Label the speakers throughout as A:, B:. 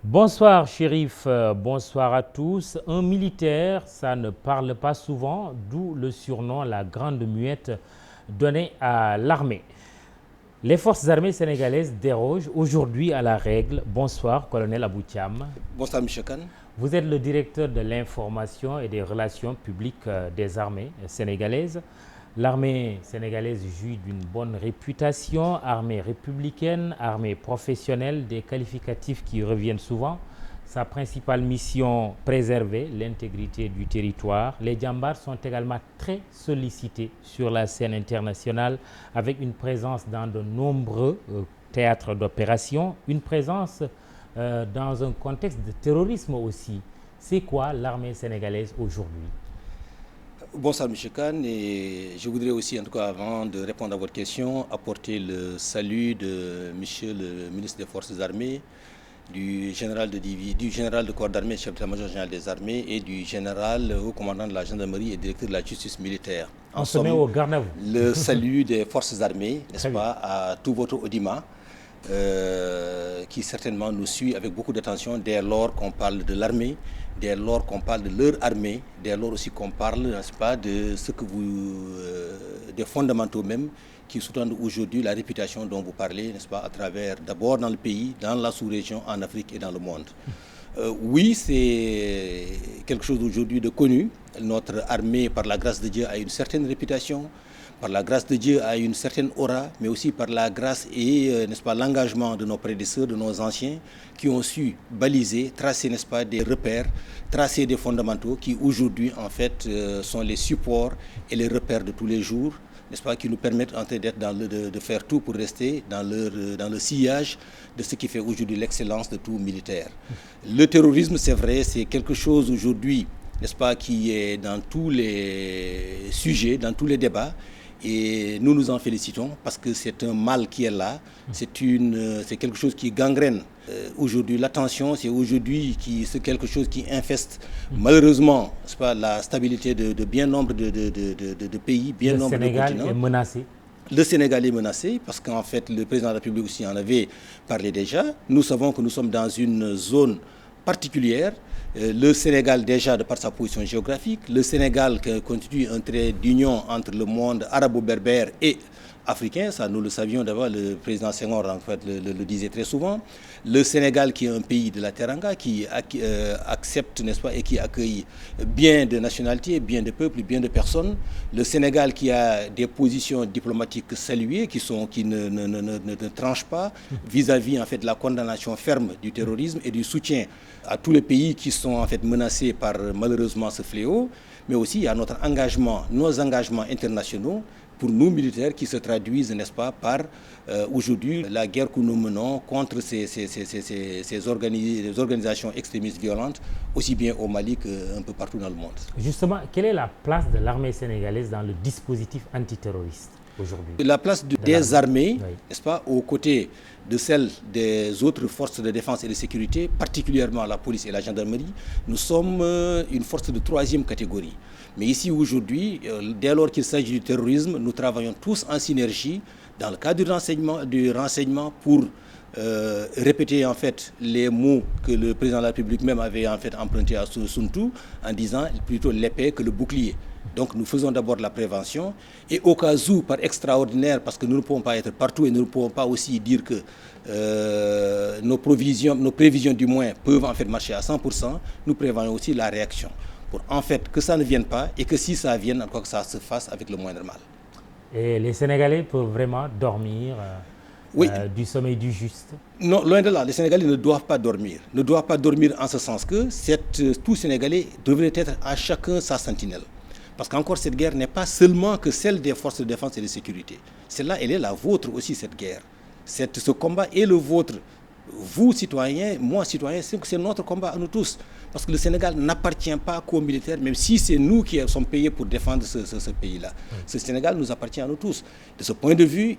A: Bonsoir Chérif, bonsoir à tous. Un militaire, ça ne parle pas souvent, d'où le surnom la grande muette donné à l'armée. Les forces armées sénégalaises dérogent aujourd'hui à la règle. Bonsoir colonel Aboutiam.
B: Bonsoir M. Khan.
A: Vous êtes le directeur de l'information et des relations publiques des armées sénégalaises. L'armée sénégalaise jouit d'une bonne réputation, armée républicaine, armée professionnelle, des qualificatifs qui reviennent souvent. Sa principale mission, préserver l'intégrité du territoire. Les Djambars sont également très sollicités sur la scène internationale avec une présence dans de nombreux théâtres d'opération, une présence dans un contexte de terrorisme aussi. C'est quoi l'armée sénégalaise aujourd'hui?
B: Bonsoir M. Khan, et je voudrais aussi, en tout cas avant de répondre à votre question, apporter le salut de M. le ministre des Forces armées, du général de corps d'armée, chef d'état-major général des armées, et du général haut commandant de la gendarmerie et directeur de la justice militaire.
A: En somme, au garde à vous.
B: Le salut des forces armées, n'est-ce pas, à tout votre audimat, qui certainement nous suit avec beaucoup d'attention dès lors qu'on parle de l'armée, dès lors qu'on parle de leur armée, dès lors aussi qu'on parle, n'est-ce pas, de ce que des fondamentaux même qui sous-tendent aujourd'hui la réputation dont vous parlez, n'est-ce pas, à travers, d'abord dans le pays, dans la sous-région, en Afrique et dans le monde. Oui, c'est quelque chose aujourd'hui de connu. Notre armée, par la grâce de Dieu, a une certaine réputation. Par la grâce de Dieu, a une certaine aura, mais aussi par la grâce et n'est-ce pas, l'engagement de nos prédécesseurs, de nos anciens, qui ont su baliser, tracer, n'est-ce pas, des repères, tracer des fondamentaux qui aujourd'hui, en fait, sont les supports et les repères de tous les jours, n'est-ce pas, qui nous permettent en fait d'être de faire tout pour rester dans le sillage de ce qui fait aujourd'hui l'excellence de tout militaire. Le terrorisme, c'est vrai, c'est quelque chose aujourd'hui, n'est-ce pas, qui est dans tous les sujets, dans tous les débats. Et nous nous en félicitons parce que c'est un mal qui est là, c'est quelque chose qui gangrène aujourd'hui l'attention, c'est quelque chose qui infeste malheureusement, c'est pas, la stabilité de bien nombre de pays, bien nombre de continents.
A: Le Sénégal est menacé.
B: Le Sénégal est menacé parce qu'en fait le président de la République aussi en avait parlé déjà. Nous savons que nous sommes dans une zone particulière. Le Sénégal, déjà de par sa position géographique, le Sénégal constitue un trait d'union entre le monde arabo-berbère et africain, ça nous le savions d'abord, le président Senghor en fait le disait très souvent. Le Sénégal qui est un pays de la Teranga, qui accepte, n'est-ce pas, et qui accueille bien de nationalités, bien de peuples, bien de personnes. Le Sénégal qui a des positions diplomatiques saluées, qui ne tranchent pas vis-à-vis en fait de la condamnation ferme du terrorisme et du soutien à tous les pays qui sont en fait menacés par malheureusement ce fléau, mais aussi à notre engagement, nos engagements internationaux pour nous militaires qui se traduisent, n'est-ce pas, par aujourd'hui la guerre que nous menons contre ces organisations extrémistes violentes, aussi bien au Mali qu'un peu partout dans le monde.
A: Justement, quelle est la place de l'armée sénégalaise dans le dispositif antiterroriste aujourd'hui?
B: La place des armées,
A: oui,
B: n'est-ce pas, aux côtés de celle des autres forces de défense et de sécurité, particulièrement la police et la gendarmerie, nous sommes une force de troisième catégorie. Mais ici, aujourd'hui, dès lors qu'il s'agit du terrorisme, nous travaillons tous en synergie dans le cadre du renseignement pour répéter en fait les mots que le président de la République même avait en fait empruntés à Sun Tzu en disant plutôt l'épée que le bouclier. Donc nous faisons d'abord la prévention et au cas où, par extraordinaire, parce que nous ne pouvons pas être partout et nous ne pouvons pas aussi dire que nos prévisions du moins peuvent en fait marcher à 100%, nous prévoyons aussi la réaction pour en fait que ça ne vienne pas et que si ça vienne, encore que ça se fasse avec le moindre mal.
A: Et les Sénégalais peuvent vraiment dormir
B: oui.
A: Du sommeil du juste?
B: Non, loin de là, les Sénégalais ne doivent pas dormir. Ne doivent pas dormir en ce sens que tout Sénégalais devrait être à chacun sa sentinelle. Parce qu'encore cette guerre n'est pas seulement que celle des forces de défense et de sécurité. Celle-là, elle est la vôtre aussi, cette guerre. Ce combat est le vôtre. Vous, citoyens, moi, citoyen, c'est notre combat à nous tous. Parce que le Sénégal n'appartient pas qu'aux militaires, même si c'est nous qui sommes payés pour défendre ce pays-là. Ce Sénégal nous appartient à nous tous. De ce point de vue,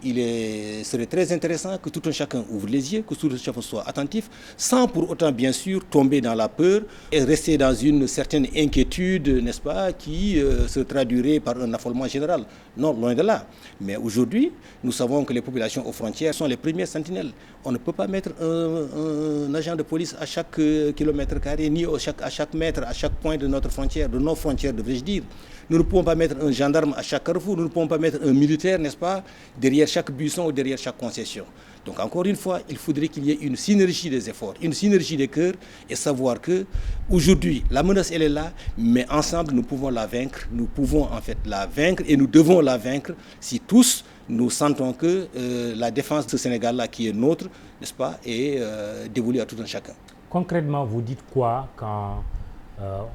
B: serait très intéressant que tout un chacun ouvre les yeux, que tout un chacun soit attentif, sans pour autant, bien sûr, tomber dans la peur et rester dans une certaine inquiétude, n'est-ce pas, qui se traduirait par un affolement général. Non, loin de là. Mais aujourd'hui, nous savons que les populations aux frontières sont les premières sentinelles. On ne peut pas mettre un agent de police à chaque kilomètre carré, ni à chaque mètre, à chaque point de notre frontière, de nos frontières, devrais-je dire. Nous ne pouvons pas mettre un gendarme à chaque carrefour, nous ne pouvons pas mettre un militaire, n'est-ce pas, derrière chaque buisson ou derrière chaque concession. Donc encore une fois, il faudrait qu'il y ait une synergie des efforts, une synergie des cœurs et savoir que aujourd'hui, la menace, elle est là, mais ensemble, nous pouvons la vaincre. Nous pouvons en fait la vaincre et nous devons la vaincre si tous nous sentons que la défense de ce Sénégal-là qui est nôtre, n'est-ce pas, est dévolue à tout un chacun.
A: Concrètement, vous dites quoi quand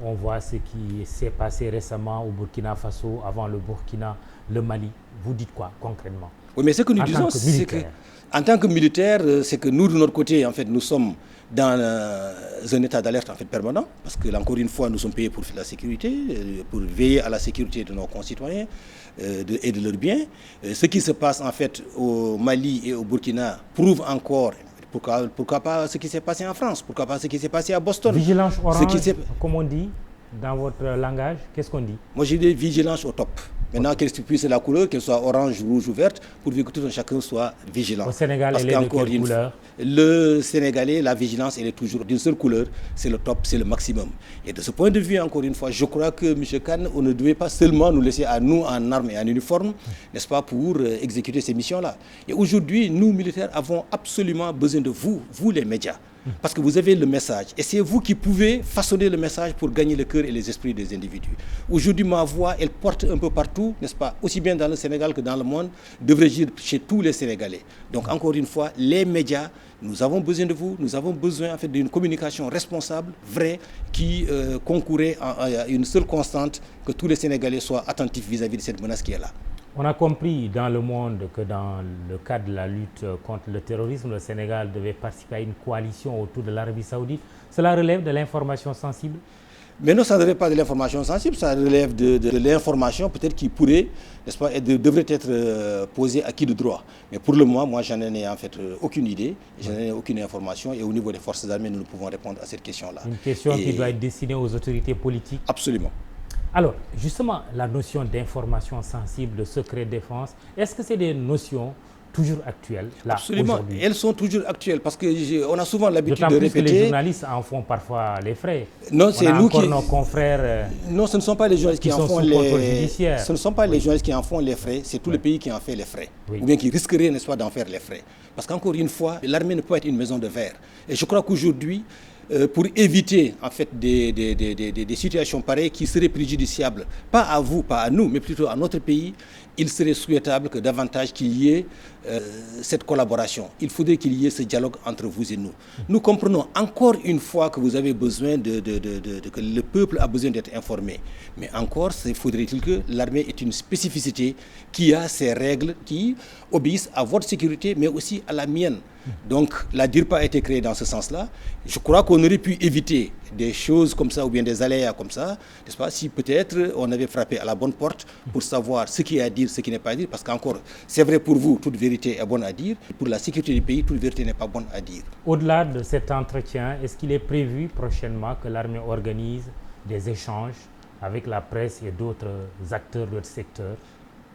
A: on voit ce qui s'est passé récemment au Burkina Faso, avant le Burkina, le Mali? Vous dites quoi concrètement?
B: Oui, mais ce que nous disons, c'est que en tant que militaire, c'est que nous, de notre côté, en fait, nous sommes dans un état d'alerte en fait permanent, parce que encore une fois, nous sommes payés pour la sécurité, pour veiller à la sécurité de nos concitoyens et de leurs biens. Ce qui se passe en fait au Mali et au Burkina prouve encore. Pourquoi pas ce qui s'est passé en France? Pourquoi pas ce qui s'est passé à Boston?
A: Vigilance orange, comme on dit dans votre langage, qu'est-ce qu'on dit?
B: Moi, j'ai dit vigilance au top. Maintenant, qu'elle puisse la couleur, qu'elle soit orange, rouge ou verte, pourvu que tout un chacun soit vigilant.
A: Au Sénégal, elle est de quelle couleur?
B: Le Sénégalais, la vigilance, elle est toujours d'une seule couleur, c'est le top, c'est le maximum. Et de ce point de vue, encore une fois, je crois que M. Kane, on ne devait pas seulement nous laisser à nous en armes et en uniforme, n'est-ce pas, pour exécuter ces missions-là. Et aujourd'hui, nous, militaires, avons absolument besoin de vous, les médias. Parce que vous avez le message et c'est vous qui pouvez façonner le message pour gagner le cœur et les esprits des individus. Aujourd'hui, ma voix, elle porte un peu partout, n'est-ce pas, aussi bien dans le Sénégal que dans le monde, devrais-je dire chez tous les Sénégalais. Donc encore une fois, les médias, nous avons besoin de vous, nous avons besoin en fait d'une communication responsable, vraie, qui concourait à une seule constante, que tous les Sénégalais soient attentifs vis-à-vis de cette menace qui est là.
A: On a compris dans le monde que dans le cadre de la lutte contre le terrorisme, le Sénégal devait participer à une coalition autour de l'Arabie Saoudite. Cela relève de l'information sensible?
B: Mais non, ça ne relève pas de l'information sensible, ça relève de l'information peut-être qui pourrait, n'est-ce pas, devrait être posée à qui de droit. Mais pour le moment, moi, j'en ai en fait aucune idée, j'en ai aucune information et au niveau des forces armées, nous ne pouvons répondre à cette question-là.
A: Une question qui doit être destinée aux autorités politiques?
B: Absolument.
A: Alors, justement, la notion d'information sensible, de secret défense, est-ce que c'est des notions toujours actuelles là?
B: Absolument, elles sont toujours actuelles parce qu'on a souvent l'habitude de répéter.
A: Que les journalistes en font parfois les frais.
B: Non, c'est nous qui.
A: Nos confrères.
B: Non, ce ne sont pas les journalistes qui en font les.
A: Ce
B: ne sont pas les journalistes qui en font les frais, c'est tout le pays qui en fait les frais.
A: Oui.
B: Ou bien qui risquerait, n'est-ce pas, d'en faire les frais. Parce qu'encore une fois, l'armée ne peut être une maison de verre. Et je crois qu'aujourd'hui, pour éviter en fait des situations pareilles qui seraient préjudiciables, pas à vous, pas à nous, mais plutôt à notre pays, il serait souhaitable que davantage qu'il y ait cette collaboration. Il faudrait qu'il y ait ce dialogue entre vous et nous. Nous comprenons encore une fois que vous avez besoin que le peuple a besoin d'être informé. Mais encore, faudrait-il que l'armée ait une spécificité qui a ses règles qui obéissent à votre sécurité, mais aussi à la mienne. Donc, la DIRPA a été créée dans ce sens-là. Je crois qu'on aurait pu éviter des choses comme ça ou bien des aléas comme ça, n'est-ce pas, si peut-être on avait frappé à la bonne porte pour savoir ce qui est à dire, ce qui n'est pas à dire, parce qu'encore, c'est vrai pour vous, toute vérité est bonne à dire. Pour la sécurité du pays, toute vérité n'est pas bonne à dire.
A: Au-delà de cet entretien, est-ce qu'il est prévu prochainement que l'armée organise des échanges avec la presse et d'autres acteurs d'autres secteurs?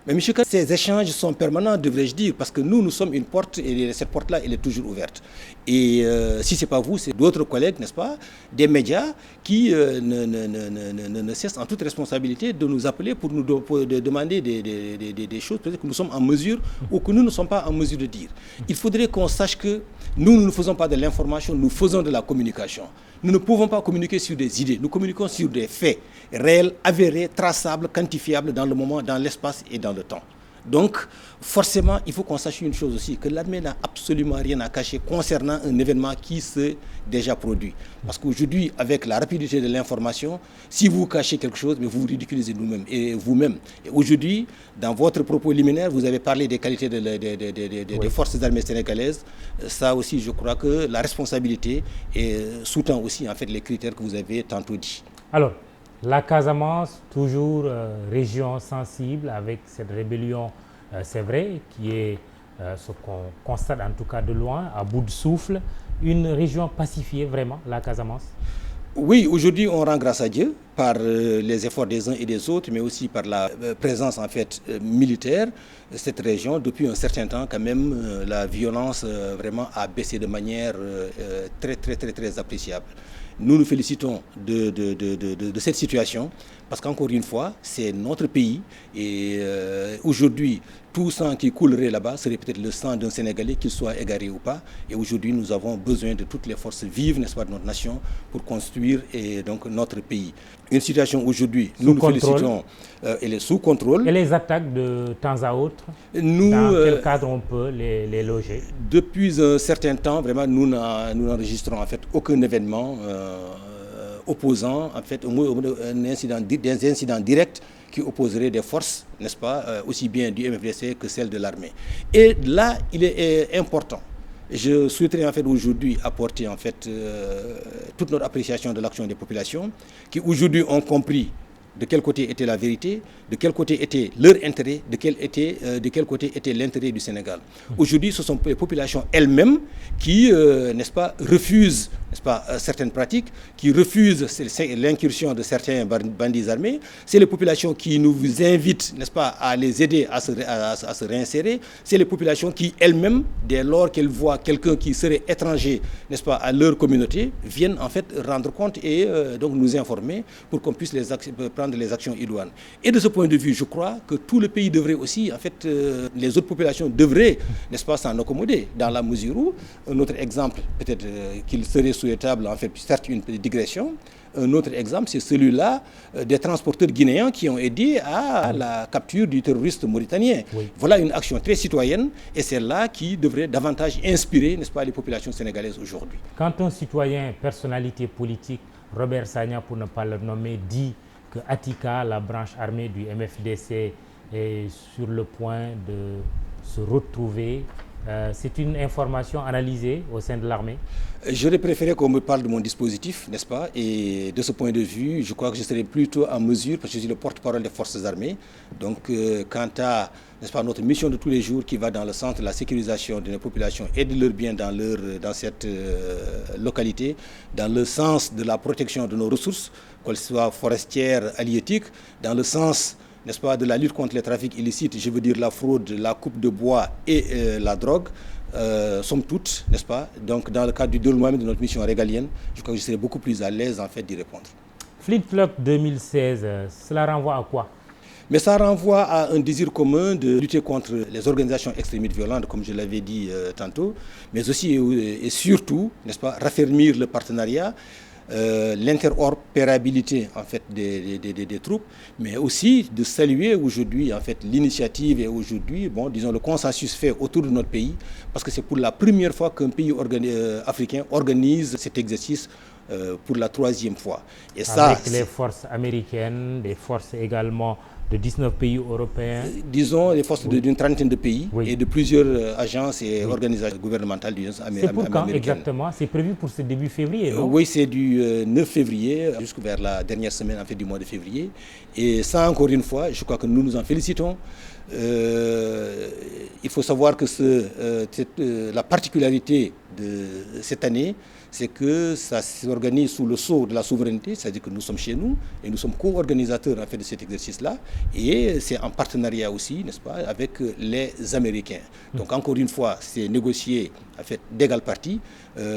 B: Mais M. Kane, ces échanges sont permanents, devrais-je dire, parce que nous sommes une porte et cette porte-là, elle est toujours ouverte. Et si ce n'est pas vous, c'est d'autres collègues, n'est-ce pas, des médias qui ne cessent en toute responsabilité de nous appeler pour nous demander des choses peut-être que nous sommes en mesure ou que nous ne sommes pas en mesure de dire. Il faudrait qu'on sache que nous ne faisons pas de l'information, nous faisons de la communication. Nous ne pouvons pas communiquer sur des idées, nous communiquons sur des faits réels, avérés, traçables, quantifiables dans le moment, dans l'espace et dans le temps. Donc, forcément, il faut qu'on sache une chose aussi, que l'armée n'a absolument rien à cacher concernant un événement qui s'est déjà produit. Parce qu'aujourd'hui, avec la rapidité de l'information, si vous cachez quelque chose, mais vous vous ridiculisez vous-même. Et aujourd'hui, dans votre propos liminaire, vous avez parlé des qualités des forces armées sénégalaises. Ça aussi, je crois que la responsabilité sous-tend aussi en fait, les critères que vous avez tantôt dit.
A: Alors, la Casamance, toujours région sensible avec cette rébellion, c'est vrai, qui est ce qu'on constate en tout cas de loin, à bout de souffle. Une région pacifiée, vraiment, la Casamance?
B: Oui, aujourd'hui on rend grâce à Dieu par les efforts des uns et des autres, mais aussi par la présence en fait militaire. Cette région, depuis un certain temps quand même, la violence vraiment a baissé de manière très appréciable. Nous nous félicitons de cette situation parce qu'encore une fois, c'est notre pays et aujourd'hui, tout sang qui coulerait là-bas serait peut-être le sang d'un Sénégalais, qu'il soit égaré ou pas. Et aujourd'hui, nous avons besoin de toutes les forces vives, n'est-ce pas, de notre nation pour construire donc notre pays. Une situation aujourd'hui, nous nous félicitons, elle est sous contrôle.
A: Et les attaques de temps à autre,
B: nous,
A: dans quel cadre on peut les loger?
B: Depuis un certain temps, vraiment, nous n'enregistrons en fait aucun événement opposant, en fait, des incidents directs qui opposeraient des forces, n'est-ce pas, aussi bien du MFDC que celles de l'armée. Et là, il est important. Je souhaiterais en fait aujourd'hui apporter en fait toute notre appréciation de l'action des populations qui aujourd'hui ont compris de quel côté était la vérité, de quel côté était leur intérêt, de quel côté était l'intérêt du Sénégal. Aujourd'hui, ce sont les populations elles-mêmes qui, n'est-ce pas, refusent, n'est-ce pas, certaines pratiques, qui refusent l'incursion de certains bandits armés. C'est les populations qui nous invitent, n'est-ce pas, à les aider à se réinsérer. C'est les populations qui elles-mêmes, dès lors qu'elles voient quelqu'un qui serait étranger, n'est-ce pas, à leur communauté, viennent en fait rendre compte et donc nous informer pour qu'on puisse prendre les actions idoines. Et de ce point de vue, je crois que tout le pays devrait aussi, en fait, les autres populations devraient, n'est-ce pas, s'en accommoder, dans la mesure où, un autre exemple, peut-être qu'il serait souhaitable, en fait, certes une digression, un autre exemple, c'est celui-là des transporteurs guinéens qui ont aidé à la capture du terroriste mauritanien. Oui. Voilà une action très citoyenne et c'est là qui devrait davantage inspirer, n'est-ce pas, les populations sénégalaises aujourd'hui.
A: Quand un citoyen, personnalité politique, Robert Sagna, pour ne pas le nommer, dit que Atika, la branche armée du MFDC, est sur le point de se retrouver, c'est une information analysée au sein de l'armée?
B: J'aurais préféré qu'on me parle de mon dispositif, n'est-ce pas? Et de ce point de vue, je crois que je serais plutôt en mesure, parce que je suis le porte-parole des forces armées. Donc, quant à, n'est-ce pas, notre mission de tous les jours qui va dans le sens de la sécurisation de nos populations et de leurs biens dans cette localité, dans le sens de la protection de nos ressources, qu'elles soient forestières, halieutiques, dans le sens, n'est-ce pas, de la lutte contre les trafics illicites, je veux dire la fraude, la coupe de bois et la drogue, somme toute, n'est-ce pas? Donc, dans le cadre du déroulement de notre mission régalienne, je crois que je serais beaucoup plus à l'aise, en fait, d'y répondre.
A: Flip-flop 2016, cela renvoie à quoi?
B: Mais ça renvoie à un désir commun de lutter contre les organisations extrémistes violentes, comme je l'avais dit tantôt, mais aussi et surtout, n'est-ce pas, raffermir le partenariat, l'interopérabilité en fait des troupes, mais aussi de saluer aujourd'hui en fait l'initiative et aujourd'hui, bon, disons le consensus fait autour de notre pays, parce que c'est pour la première fois qu'un pays africain organise cet exercice pour la 3e fois. Et ça,
A: avec les forces américaines, des forces également de 19 pays européens.
B: Disons les forces d'une trentaine de pays et de plusieurs agences et organisations gouvernementales américaines.
A: C'est pour quand exactement? C'est prévu pour ce début février, non?
B: Oui, c'est du 9 février jusqu'à vers la dernière semaine en fait, du mois de février. Et ça, encore une fois, je crois que nous nous en félicitons. Il faut savoir que la particularité de cette année, c'est que ça s'organise sous le sceau de la souveraineté, c'est-à-dire que nous sommes chez nous et nous sommes co-organisateurs en fait de cet exercice-là et c'est en partenariat aussi, n'est-ce pas, avec les Américains. Donc encore une fois, c'est négocié en fait d'égale partie.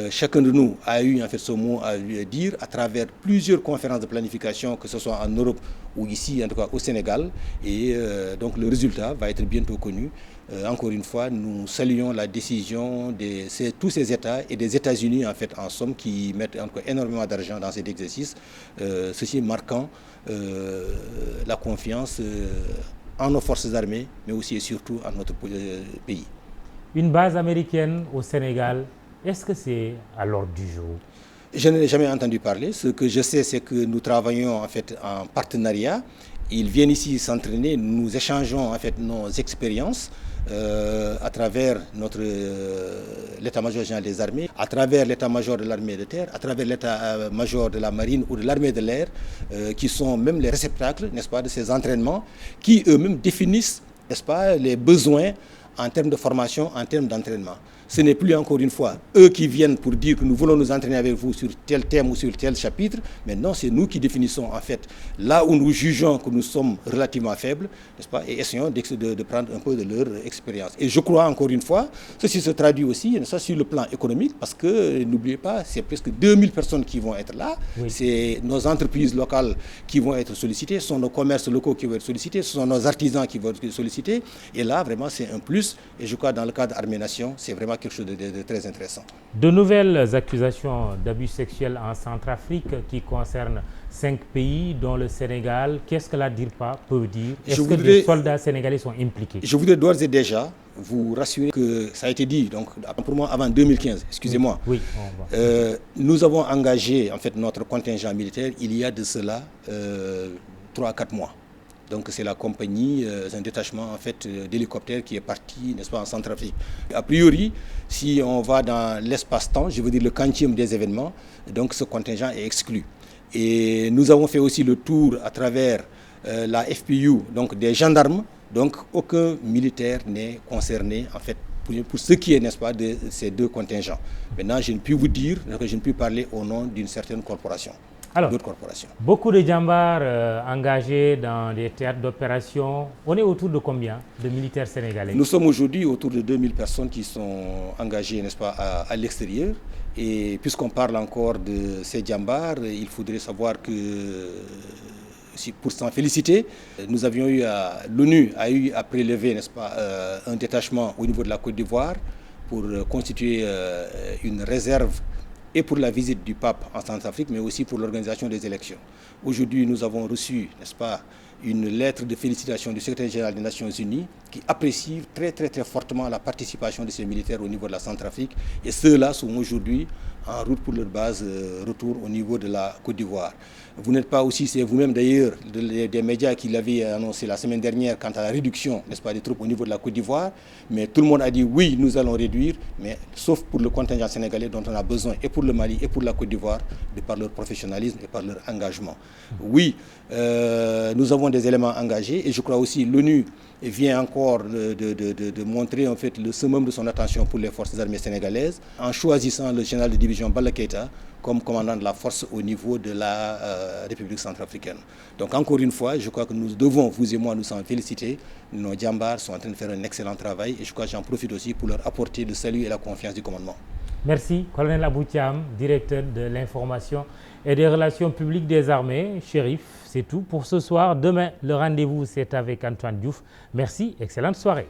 B: Chacun de nous a eu en fait ce mot à dire à travers plusieurs conférences de planification, que ce soit en Europe ou ici, en tout cas au Sénégal, et donc le résultat va être bientôt connu. Encore une fois, nous saluons la décision de tous ces États et des États-Unis, en fait, en somme, qui mettent encore énormément d'argent dans cet exercice, ceci marquant la confiance en nos forces armées, mais aussi et surtout en notre pays.
A: Une base américaine au Sénégal, est-ce que c'est à l'ordre du jour?
B: Je n'en ai jamais entendu parler. Ce que je sais, c'est que nous travaillons en fait en partenariat. Ils viennent ici s'entraîner, nous échangeons en fait nos expériences à travers l'état-major général des armées, à travers l'état-major de l'armée de terre, à travers l'état-major de la marine ou de l'armée de l'air, qui sont même les réceptacles, n'est-ce pas, de ces entraînements, qui eux-mêmes définissent, n'est-ce pas, les besoins en termes de formation, en termes d'entraînement. Ce n'est plus encore une fois eux qui viennent pour dire que nous voulons nous entraîner avec vous sur tel thème ou sur tel chapitre. Maintenant, c'est nous qui définissons en fait là où nous jugeons que nous sommes relativement faibles, n'est-ce pas, et essayons de prendre un peu de leur expérience. Et je crois encore une fois, ceci se traduit aussi ça, sur le plan économique, parce que n'oubliez pas, c'est presque 2000 personnes qui vont être là. Oui. C'est nos entreprises locales qui vont être sollicitées, ce sont nos commerces locaux qui vont être sollicités, ce sont nos artisans qui vont être sollicités. Et là, vraiment, c'est un plus. Et je crois dans le cadre Armée-Nation, c'est vraiment quelque chose de très intéressant.
A: De nouvelles accusations d'abus sexuels en Centrafrique qui concernent 5 pays, dont le Sénégal. Qu'est-ce que la DIRPA peut dire? Est-ce que des soldats sénégalais sont impliqués?
B: Je voudrais d'ores et déjà vous rassurer que ça a été dit, donc pour moi avant 2015, excusez-moi.
A: Oui,
B: nous avons engagé en fait notre contingent militaire il y a de cela 3 à 4 mois. Donc c'est la compagnie, un détachement en fait d'hélicoptères qui est parti, n'est-ce pas, en Centrafrique. A priori, si on va dans l'espace-temps, je veux dire le quantième des événements, donc ce contingent est exclu. Et nous avons fait aussi le tour à travers la FPU, donc des gendarmes, donc aucun militaire n'est concerné en fait pour ce qui est, n'est-ce pas, de ces 2 contingents. Maintenant, je ne puis vous dire, je ne puis parler au nom d'une certaine corporation.
A: Alors, beaucoup de djambars engagés dans des théâtres d'opération. On est autour de combien de militaires sénégalais?
B: Nous sommes aujourd'hui autour de 2000 personnes qui sont engagées, n'est-ce pas, à l'extérieur. Et puisqu'on parle encore de ces djambars, il faudrait savoir que, pour s'en féliciter, nous avions eu l'ONU a eu à prélever, n'est-ce pas, un détachement au niveau de la Côte d'Ivoire pour constituer une réserve et pour la visite du pape en Centrafrique, mais aussi pour l'organisation des élections. Aujourd'hui, nous avons reçu, n'est-ce pas, une lettre de félicitation du secrétaire général des Nations Unies qui apprécie très fortement la participation de ces militaires au niveau de la Centrafrique. Et ceux-là sont aujourd'hui en route pour leur base retour au niveau de la Côte d'Ivoire. Vous n'êtes pas aussi, c'est vous-même d'ailleurs, des médias qui l'avaient annoncé la semaine dernière quant à la réduction, n'est-ce pas, des troupes au niveau de la Côte d'Ivoire. Mais tout le monde a dit oui, nous allons réduire, mais sauf pour le contingent sénégalais dont on a besoin, et pour le Mali et pour la Côte d'Ivoire, de par leur professionnalisme et par leur engagement. Oui, nous avons des éléments engagés et je crois aussi l'ONU vient encore de montrer en fait le summum de son attention pour les forces armées sénégalaises en choisissant le général de division Balla Keïta comme commandant de la force au niveau de la République centrafricaine. Donc encore une fois, je crois que nous devons, vous et moi, nous en féliciter. Nos djambars sont en train de faire un excellent travail et je crois que j'en profite aussi pour leur apporter le salut et la confiance du commandement.
A: Merci, colonel Abou Thiam, directeur de l'information et des relations publiques des armées. Chérif, c'est tout pour ce soir. Demain, le rendez-vous, c'est avec Antoine Diouf. Merci, excellente soirée.